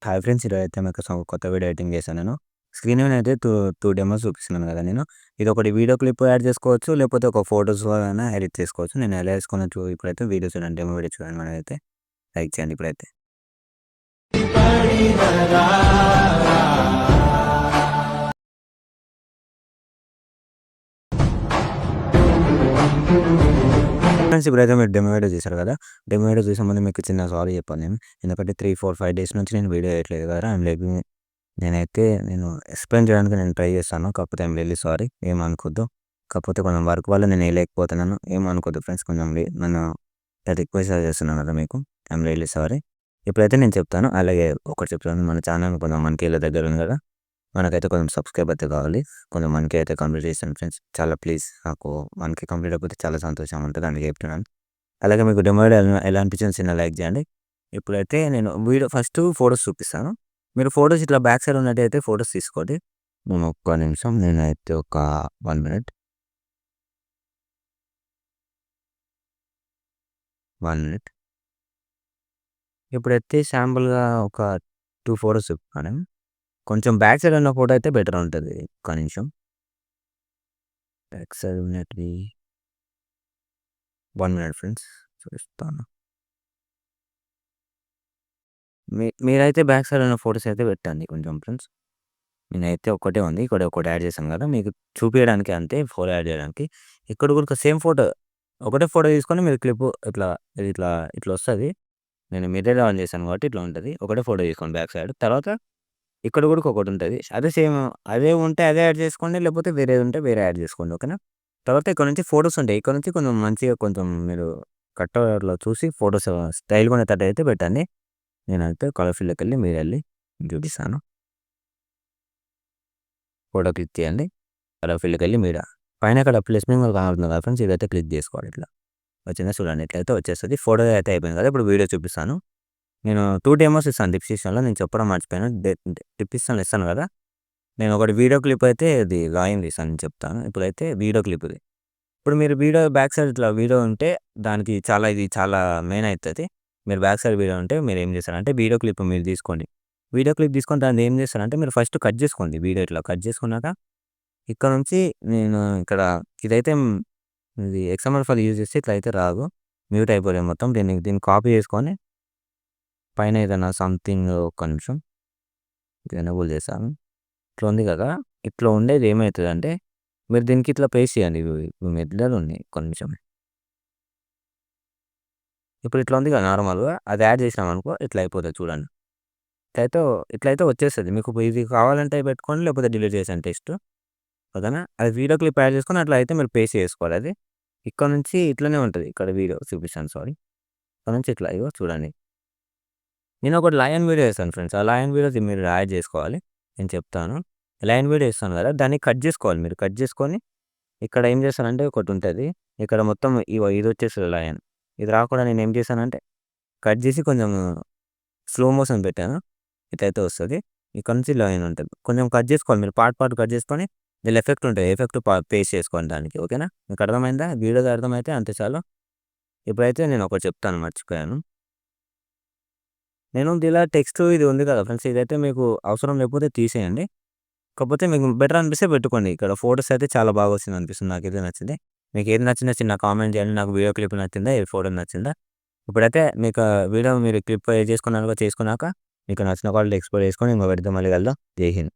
Hi friends, ఈరోజైతే మీకు కొత్త వీడియో ఎడిటింగ్ చేశాను నేను. స్క్రీన్ మీద అయితే టూ డెమోస్ చూపిస్తున్నాను కదా నేను. ఇదొకటి వీడియో క్లిప్ యాడ్ చేసుకోవచ్చు, లేకపోతే ఒక ఫోటోస్ అయినా ఎడిట్ చేసుకోవచ్చు. నేను ఎలా చేసుకున్నా ఇప్పుడైతే వీడియో చూడండి, డెమో వీడియో చూడండి. మనమైతే లైక్ చేయండి ఇప్పుడైతే. ఫ్రెండ్స్, ఇప్పుడైతే మీరు డెమో వీడియో చూసారు కదా. డెమో వీడియో చూసే ముందు మీకు చిన్న సారీ చెప్పాను నేను. ఎందుకంటే 3, 4, 5 డేస్ నుంచి నేను వీడియో వేయట్లేదు కదా. నేను ఎక్స్‌ప్లెయిన్ చేయడానికి నేను ట్రై చేస్తాను. కాకపోతే ఐయామ్ రియల్లీ సారీ, ఏమనుకోద్దు. కాకపోతే కొంచెం వర్క్ వల్ల నేను వేయలేకపోతున్నాను. ఏమనుకోద్దు ఫ్రెండ్స్, కొంచెం నన్ను రిక్వెస్ట్ చేస్తున్నాను కదా మీకు. I'm really sorry. ఇప్పుడైతే నేను చెప్తాను. అలాగే ఒకటి చెప్తాను, మన ఛానల్ కొంచెం 1Kల దగ్గర ఉంది కదా. మనకైతే కొంచెం సబ్స్క్రైబ్ అయితే కావాలి. కొంచెం 1K అయితే కంప్లీట్ చేస్తాను ఫ్రెండ్స్. చాలా ప్లీజ్, నాకు 1K కంప్లీట్ అయిపోతే చాలా సంతోషంగా ఉంటుంది, అందుకే చెప్తున్నాను. అలాగే మీకు డెమో వీడియో ఎలా అనిపించింది చిన్న లైక్ చేయండి. ఇప్పుడైతే నేను వీడియో ఫస్ట్ ఫోటోస్ చూపిస్తాను. మీరు ఫోటోస్ ఇట్లా బ్యాక్ సైడ్ ఉన్నట్టయితే ఫోటోస్ తీసుకోండి. నేను ఒక్క నిమిషం, నేనైతే ఒక 1 మినిట్ 1 మినిట్. ఇప్పుడైతే శాంపుల్‌గా ఒక 2 ఫోటోస్ చూపిస్తాను. కొంచెం బ్యాక్ సైడ్ ఉన్న ఫోటో అయితే బెటర్ ఉంటుంది. ఒక్క నిమిషం, బ్యాక్ సైడ్ ఉన్నది 1 మినిట్ ఫ్రెండ్స్ చూపిస్తాను. మీరైతే బ్యాక్ సైడ్ ఉన్న ఫోటోస్ అయితే పెట్టండి కొంచెం ఫ్రెండ్స్. నేనైతే ఒక్కటే ఉంది, ఇక్కడ ఒకటి యాడ్ చేశాను కదా మీకు చూపించడానికి, అంతే ఫోటో యాడ్ చేయడానికి. ఇక్కడ కూడా సేమ్ ఫోటో, ఒకటే ఫోటో తీసుకొని మీరు క్లిప్ ఇట్లా ఇట్లా ఇట్లా వస్తుంది. నేను మిర్రర్ ఆన్ చేశాను కాబట్టి ఇట్లా ఉంటుంది. ఒకటే ఫోటో తీసుకోండి బ్యాక్ సైడ్. తర్వాత ఇక్కడ కూడా ఒకటి ఉంటుంది, అదే సేమ్. అదే ఉంటే అదే యాడ్ చేసుకోండి, లేకపోతే వేరేది ఉంటే వేరే యాడ్ చేసుకోండి, ఓకేనా. తర్వాత ఇక్కడ నుంచి ఫోటోస్ ఉంటాయి. ఇక్కడ నుంచి కొంచెం మంచిగా కొంచెం మీరు కట్టర్లో చూసి ఫోటోస్ స్టైల్గా ఉండేటట్టు అయితే పెట్టండి. నేనైతే కలర్ ఫీల్డ్కి వెళ్ళి మీరు వెళ్ళి చూపిస్తాను. ఫోటో క్లిక్ చేయండి. కలర్ ఫీల్డ్కి వెళ్ళి మీరు పైన ఇక్కడ ప్లస్ సింబల్ కనబడుతుంది కదా ఫ్రెండ్స్, ఇదైతే క్లిక్ చేసుకోవాలి. ఇట్లా వచ్చిందా చూడండి, ఇట్లయితే వచ్చేస్తుంది. ఫోటో అయితే అయిపోయింది కదా. ఇప్పుడు వీడియో చూపిస్తాను. నేను 2 డెమోస్ ఇస్తాను డిస్క్రిప్షన్లో. నేను చెప్పడం మర్చిపోయాను, డిస్క్రిప్షన్లో ఇస్తాను కదా. నేను ఒకటి వీడియో క్లిప్ అయితే ఇది లాగిన్ చేస్తాను, నేను చెప్తాను. ఇప్పుడైతే వీడియో క్లిప్ ఇది. ఇప్పుడు మీరు వీడియో బ్యాక్ సైడ్ ఇట్లా వీడియో ఉంటే దానికి ఇది చాలా మెయిన్ అవుతుంది. మీరు బ్యాక్ సైడ్ వీడియో ఉంటే మీరు ఏం చేస్తారంటే వీడియో క్లిప్ మీరు తీసుకోండి. వీడియో క్లిప్ తీసుకొని దాన్ని ఏం చేస్తారంటే మీరు ఫస్ట్ కట్ చేసుకోండి. వీడియో ఇట్లా కట్ చేసుకున్నాక ఇక్కడ నుంచి నేను ఇదైతే ఇది ఎక్స్ఎంఎల్ ఫైల్ యూజ్ చేస్తే ఇట్లా అయితే రాదు, మ్యూట్ అయిపోయాయి మొత్తం. దీన్ని కాపీ చేసుకొని పైన ఏదైనా సంథింగ్, ఒక్క నిమిషం ఇది ఎనేబుల్ చేశాను. ఇట్లా ఉంది కదా, ఇట్లా ఉండేది ఏమవుతుందంటే మీరు దీనికి ఇట్లా పేస్ట్ చేయండి. మెథడ్ ఉంది, ఒక్క నిమిషం. ఇప్పుడు ఇట్లా ఉంది కదా నార్మల్గా, అది యాడ్ చేసినాం అనుకో ఇట్లా అయిపోతుంది చూడండి. ఇట్లయితే వచ్చేస్తుంది మీకు. ఇది కావాలంటే పెట్టుకోండి, లేకపోతే డిలీట్ చేసాను టెక్స్ట్, ఓకేనా. అది వీడియో క్లిప్ యాడ్ చేసుకొని అట్లా అయితే మీరు పేస్ట్ చేసుకోవాలి. అది ఇక్కడ నుంచి ఇట్లనే ఉంటుంది. ఇక్కడ వీడియో చూపిస్తాను, సారీ. ఇక్కడ నుంచి ఇట్లా ఇగో చూడండి. నేను ఒకటి లయన్ వీడియో వేస్తాను ఫ్రెండ్స్. ఆ లయన్ వీడియో మీరు యాడ్ చేసుకోవాలి, నేను చెప్తాను. లయన్ వీడియో ఇస్తాను కదా, దాన్ని కట్ చేసుకోవాలి. మీరు కట్ చేసుకొని ఇక్కడ ఏం చేస్తానంటే ఒకటి ఉంటుంది, ఇక్కడ మొత్తం ఇది వచ్చేస్తుంది లయన్. ఇది రాకుండా నేను ఏం చేశానంటే కట్ చేసి కొంచెం స్లో మోషన్ పెట్టాను, ఇట్లయితే వస్తుంది. ఇక్కడ నుంచి లైన్ ఉంటుంది, కొంచెం కట్ చేసుకోవాలి. మీరు పార్ట్ కట్ చేసుకొని దీని ఎఫెక్ట్ ఉంటుంది, ఎఫెక్ట్ పేస్ట్ చేసుకోండి దానికి, ఓకేనా. మీకు అర్థమైందా? వీడియోకి అర్థమైతే అంతే చాలు. ఇప్పుడైతే నేను ఒకటి చెప్తాను, మర్చిపోయాను. నేను ఇలా టెక్స్ట్ ఇది ఉంది కదా ఫ్రెండ్స్, ఇదైతే మీకు అవసరం లేకపోతే తీసేయండి. కాకపోతే మీకు బెటర్ అనిపిస్తే పెట్టుకోండి. ఇక్కడ ఫోటోస్ అయితే చాలా బాగా వచ్చింది అనిపిస్తుంది, నాకు ఇది నచ్చింది. మీకు ఏది నచ్చిందో చిన్న కామెంట్ చేయండి. నాకు వీడియో క్లిప్ నచ్చిందా, ఏ ఫోటో నచ్చిందా. ఇప్పుడైతే మీకు వీడియో మీరు క్లిప్ చేసుకున్నాక మీకు నచ్చిన క్వాలిటీ ఎక్స్పోర్ట్ చేసుకొని ఇంకో పెడితే మళ్ళీ కలుద్దాం. జై హింద్.